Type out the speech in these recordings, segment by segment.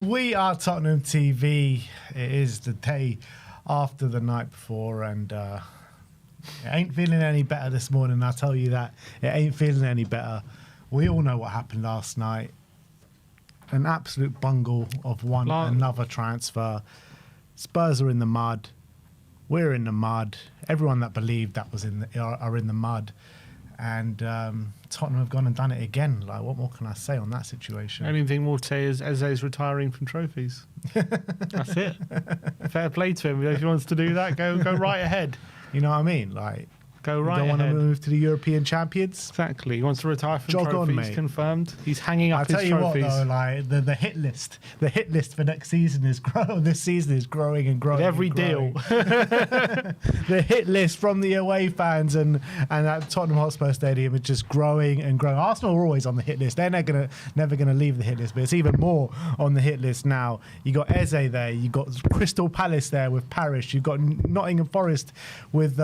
We are Tottenham TV. It is the day after the night before, and it ain't feeling any better this morning. I'll tell you that. It ain't feeling any better. We all know what happened last night. An absolute bungle of another transfer. Spurs are in the mud. We're in the mud. Everyone that believed that was are in the mud. And Tottenham have gone and done it again. Like, what more can I say on that situation? Only thing more to say is Eze's retiring from trophies. That's it. Fair play to him. If he wants to do that, go right ahead. You know what I mean? Like, go right you don't ahead. want to move to the European champions? Exactly. He wants to retire from Jog trophies. on, mate. Confirmed. He's hanging up his trophies. I tell you what, though, like the hit list for next season is growing. This season is growing and growing. With every and growing. deal. The hit list from the away fans and at Tottenham Hotspur Stadium is just growing and growing. Arsenal are always on the hit list. They're never gonna leave the hit list, but it's even more on the hit list now. You got Eze there. You got Crystal Palace there with Parish. You've got Nottingham Forest with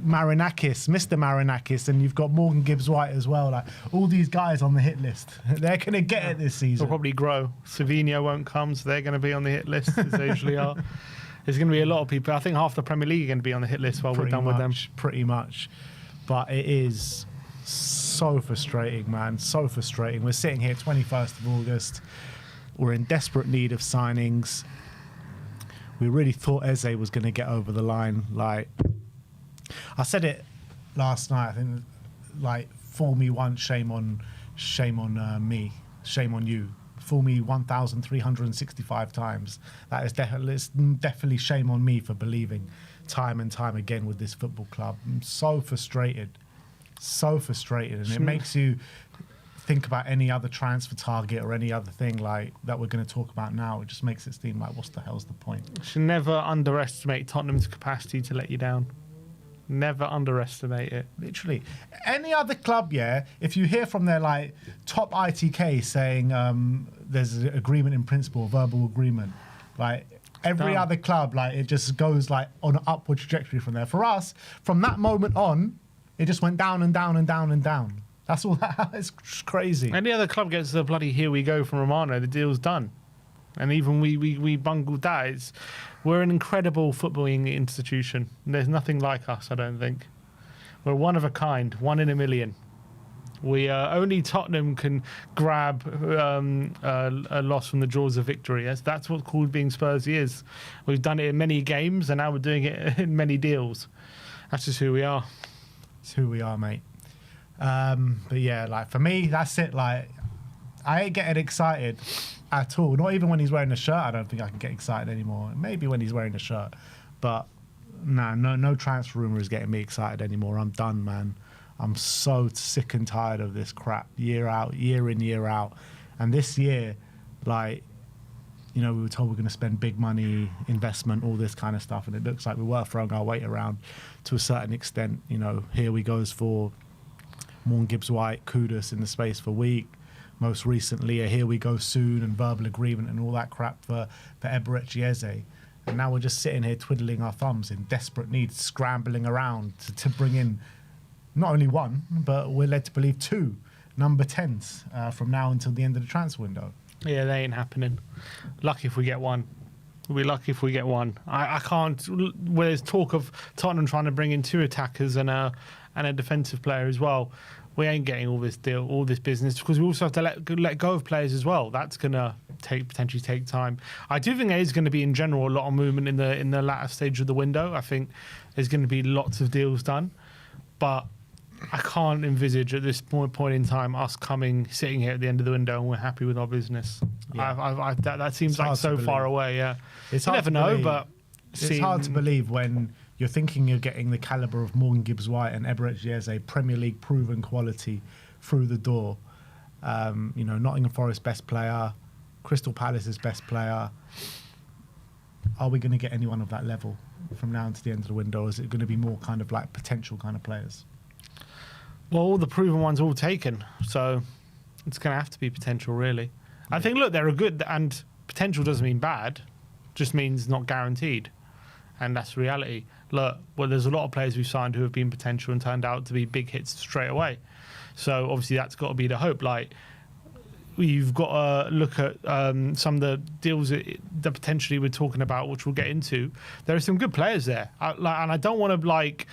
Marinakis, Mr. Marinakis, and you've got Morgan Gibbs-White as well. Like, all these guys on the hit list. They're going to get it this season. They'll probably grow. Savinho won't come, so they're going to be on the hit list, as they usually are. There's going to be a lot of people. I think half the Premier League are going to be on the hit list while we're done with them. Pretty much. But it is so frustrating, man. So frustrating. We're sitting here 21st of August. We're in desperate need of signings. We really thought Eze was going to get over the line. Like, I said it last night. I think, like, fool me once, shame on me, shame on you. Fool me 1,365 times. That is definitely shame on me for believing time and time again with this football club. I'm so frustrated, and it makes you think about any other transfer target or any other thing like that we're going to talk about now. It just makes it seem like, what's the hell's the point? You should never underestimate Tottenham's capacity to let you down. Never underestimate it. Literally. Any other club, yeah, if you hear from their like top ITK saying there's an agreement in principle, verbal agreement, like every other club, like it just goes like on an upward trajectory from there. For us, from that moment on, it just went down and down and down and down. That's all that. It's crazy. Any other club gets the bloody here we go from Romano, the deal's done. And even we bungled that. We're an incredible footballing institution. There's nothing like us, I don't think. We're one of a kind, one in a million. We only Tottenham can grab a loss from the jaws of victory. That's what called being Spursy is. We've done it in many games, and now we're doing it in many deals. That's just who we are. It's who we are, mate. But yeah, like for me, that's it. Like, I ain't getting excited at all. Not even when he's wearing a shirt. I don't think I can get excited anymore. Maybe when he's wearing a shirt, but no transfer rumor is getting me excited anymore. I'm done, man. I'm so sick and tired of this crap, year in, year out. And this year, like, you know, we were told we're going to spend big money, investment, all this kind of stuff, and it looks like we were throwing our weight around to a certain extent. You know, here we goes for Morgan Gibbs-White, Kudus in the space for a week. Most recently, a here we go soon and verbal agreement and all that crap for Eberechi Eze. And now we're just sitting here twiddling our thumbs in desperate need, scrambling around to bring in not only one, but we're led to believe two number 10s from now until the end of the transfer window. Yeah, they ain't happening. Lucky if we get one. We'll be lucky if we get one. I can't. Well, there's talk of Tottenham trying to bring in 2 attackers and a defensive player as well. We ain't getting all this deal, all this business, because we also have to let go of players as well. That's gonna potentially take time. I do think there is going to be, in general, a lot of movement in the latter stage of the window. I think there's going to be lots of deals done, but I can't envisage at this point in time us sitting here at the end of the window and we're happy with our business. Yeah. That seems like so far away. Yeah, it's you never know, but it's hard to believe when you're thinking you're getting the calibre of Morgan Gibbs-White and Eberechi Eze, Premier League proven quality through the door. You know, Nottingham Forest best player, Crystal Palace's best player. Are we going to get anyone of that level from now until the end of the window? Or is it going to be more kind of like potential kind of players? Well, all the proven ones are all taken, so it's going to have to be potential, really. Yeah. I think, look, they're a good, and potential doesn't mean bad, just means not guaranteed, and that's reality. Look, well, there's a lot of players we've signed who have been potential and turned out to be big hits straight away. So obviously that's got to be the hope. Like, you've got to look at some of the deals that potentially we're talking about, which we'll get into. There are some good players there, and I don't want to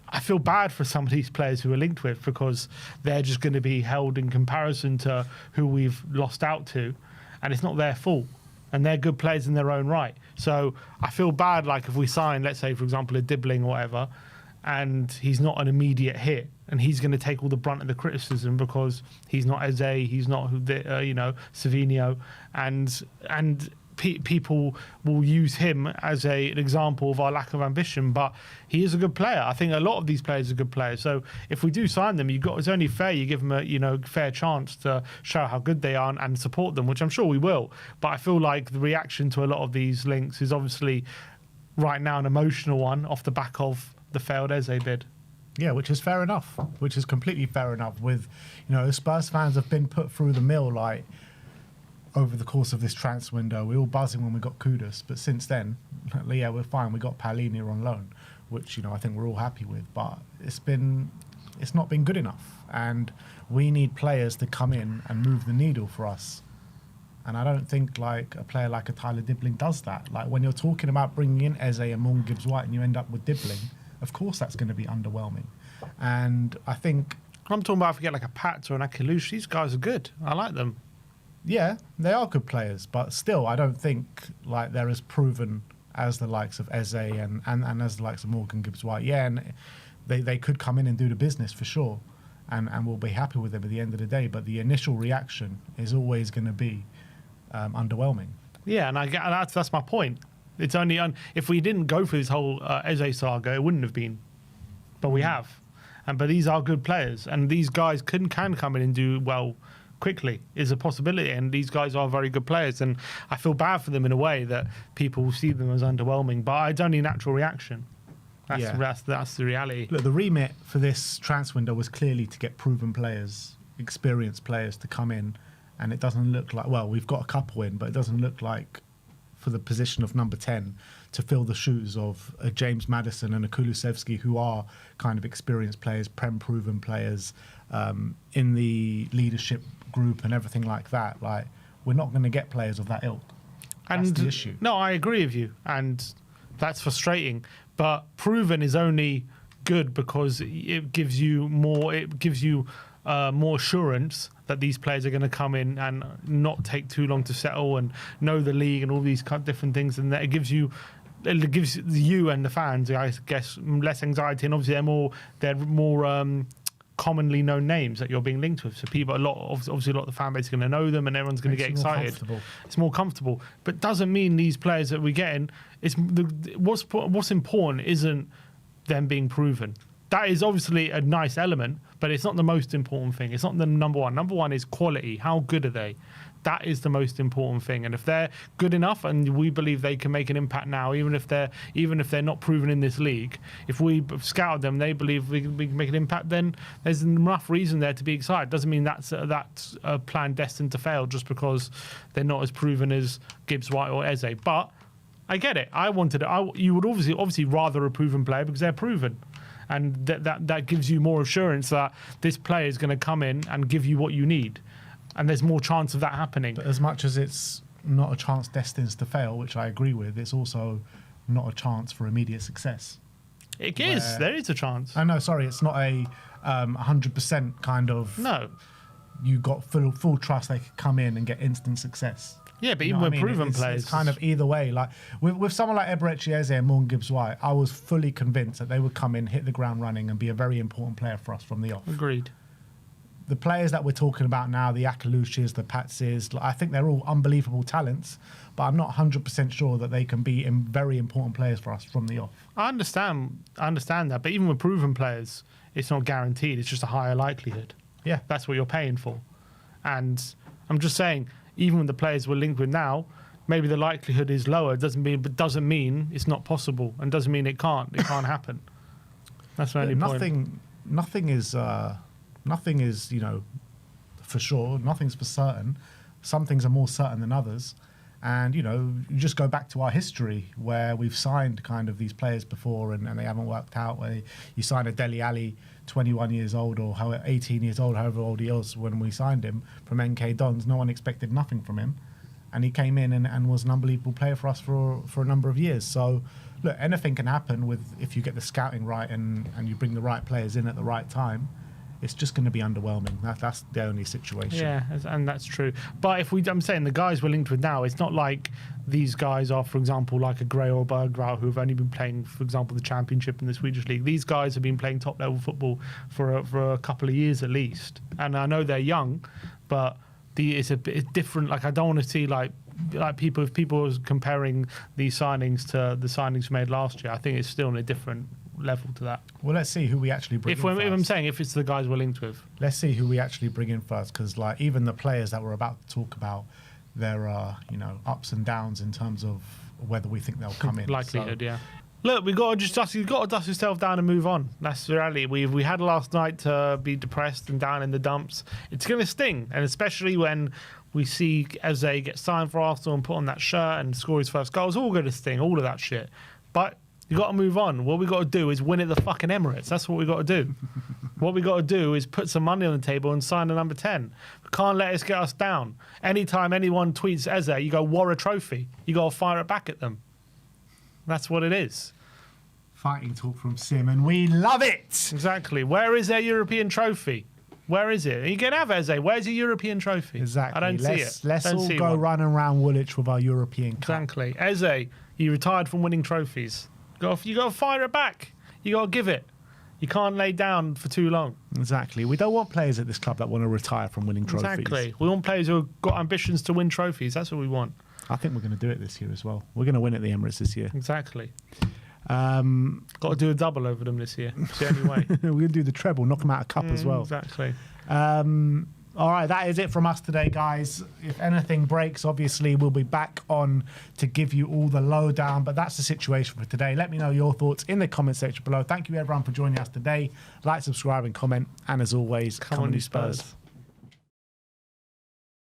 I feel bad for some of these players who are linked with, because they're just going to be held in comparison to who we've lost out to, and it's not their fault. And they're good players in their own right. So I feel bad, if we sign, let's say, for example, a Dibbling or whatever, and he's not an immediate hit, and he's going to take all the brunt of the criticism because he's not Eze, he's not Savinho, and people will use him as an example of our lack of ambition. But he is a good player. I think a lot of these players are good players. So if we do sign them, it's only fair you give them a fair chance to show how good they are and support them, which I'm sure we will. But I feel like the reaction to a lot of these links is obviously right now an emotional one off the back of the failed Eze bid. Yeah, which is fair enough. Which is completely fair enough. With Spurs fans have been put through the mill over the course of this transfer window. We were all buzzing when we got Kudus, but since then, yeah, we're fine. We got Palini on loan, which I think we're all happy with. But it's not been good enough, and we need players to come in and move the needle for us. And I don't think a player like a Tyler Dibbling does that. When you're talking about bringing in Eze and Morgan Gibbs-White, and you end up with Dibbling, of course that's going to be underwhelming. And I think I'm talking about if we get a Pats or an Akalush, these guys are good. I like them. Yeah, they are good players, but still, I don't think they're as proven as the likes of Eze and as the likes of Morgan Gibbs-White. Yeah, and they could come in and do the business for sure, and we'll be happy with them at the end of the day. But the initial reaction is always going to be underwhelming. Yeah, and I get that's my point. It's only if we didn't go for this whole Eze saga, it wouldn't have been, but we have, but these are good players, and these guys can come in and do well quickly is a possibility, and these guys are very good players, and I feel bad for them in a way that people see them as underwhelming, but it's only a natural reaction. That's the reality. Look, the remit for this transfer window was clearly to get proven players, experienced players to come in, and it doesn't look we've got a couple in, but it doesn't look like for the position of number 10 to fill the shoes of a James Maddison and a Kulusevski, who are kind of experienced players, proven players in the leadership group and everything like that. We're not going to get players of that ilk. That's the issue. No, I agree with you, and that's frustrating. But proven is only good because it gives you more. It gives you more assurance that these players are going to come in and not take too long to settle and know the league and all these different things, and that it gives you and the fans, I guess, less anxiety, and obviously they're more commonly known names that you're being linked with. So people, obviously a lot of the fan base is going to know them, and everyone's going to get excited. It's more comfortable, but doesn't mean these players that we get in. What's important isn't them being proven. That is obviously a nice element, but it's not the most important thing. It's not the number one. Number one is quality. How good are they? That is the most important thing. And if they're good enough, and we believe they can make an impact now, even if they're not proven in this league, if we scout them, they believe we can make an impact, then there's enough reason there to be excited. Doesn't mean that's a plan destined to fail just because they're not as proven as Gibbs-White or Eze. But I get it. You would obviously rather a proven player because they're proven. And that gives you more assurance that this player is going to come in and give you what you need. And there's more chance of that happening. But as much as it's not a chance destined to fail, which I agree with, it's also not a chance for immediate success. It is. There is a chance. No, sorry, it's not a 100% kind of... No. You got full trust they could come in and get instant success. Yeah, but even with proven players... It's kind of either way. With someone like Eberechi Eze and Morgan Gibbs-White, I was fully convinced that they would come in, hit the ground running, and be a very important player for us from the off. Agreed. The players that we're talking about now, the Akalushis, the Patses, I think they're all unbelievable talents, but I'm not 100% sure that they can be very important players for us from the off. I understand that, but even with proven players, it's not guaranteed. It's just a higher likelihood. Yeah. That's what you're paying for. And I'm just saying, even with the players we're linked with now, maybe the likelihood is lower. It doesn't mean it's not possible, and doesn't mean it can't happen. That's my only point. Nothing is, for sure. Nothing's for certain. Some things are more certain than others. And, you you just go back to our history where we've signed kind of these players before and they haven't worked out. Where you sign a Dele Alli, 21 years old or 18 years old, however old he was when we signed him from NK Dons. No one expected nothing from him. And he came in and was an unbelievable player for us for a number of years. So, look, anything can happen if you get the scouting right and you bring the right players in at the right time. It's just going to be underwhelming. That's the only situation. Yeah, and that's true. But I'm saying the guys we're linked with now, it's not like these guys are, for example, like a Gray or Bergvall who have only been playing, for example, the Championship in the Swedish League. These guys have been playing top-level football for a couple of years at least. And I know they're young, but it's a bit different. Like, I don't want to see, like if people are comparing these signings to the signings we made last year, I think it's still in a different level to that. Well, let's see who we actually bring in first. If I'm saying if it's the guys we're linked with. Let's see who we actually bring in first, because like even the players that we're about to talk about, there are ups and downs in terms of whether we think they'll come in. Likelihood, yeah. Look, you've got to dust yourself down and move on. That's the reality. We had last night to be depressed and down in the dumps. It's going to sting, and especially when we see Eze get signed for Arsenal and put on that shirt and score his first goal. It's all going to sting, all of that shit. But you got to move on. What we got to do is win at the fucking Emirates. That's what we got to do. What we got to do is put some money on the table and sign a number 10. We can't let it get us down. Anytime anyone tweets Eze, you go, "War a trophy." You got to fire it back at them. That's what it is. Fighting talk from Sim, and we love it. Exactly. Where is their European trophy? Where is it? You can have Eze. Where's your European trophy? Exactly. I don't see it. Let's all go running around Woolwich with our European cup. Exactly. Eze, you retired from winning trophies. You got to fire it back. You got to give it. You can't lay down for too long. Exactly. We don't want players at this club that want to retire from winning trophies. Exactly. We want players who have got ambitions to win trophies. That's what we want. I think we're going to do it this year as well. We're going to win at the Emirates this year. Exactly. Got to do a double over them this year. It's the only way. We're going to do the treble, knock them out of cup as well. Exactly. All right, that is it from us today, guys. If anything breaks, obviously, we'll be back on to give you all the lowdown. But that's the situation for today. Let me know your thoughts in the comment section below. Thank you, everyone, for joining us today. Like, subscribe, and comment. And as always, come on, you Spurs.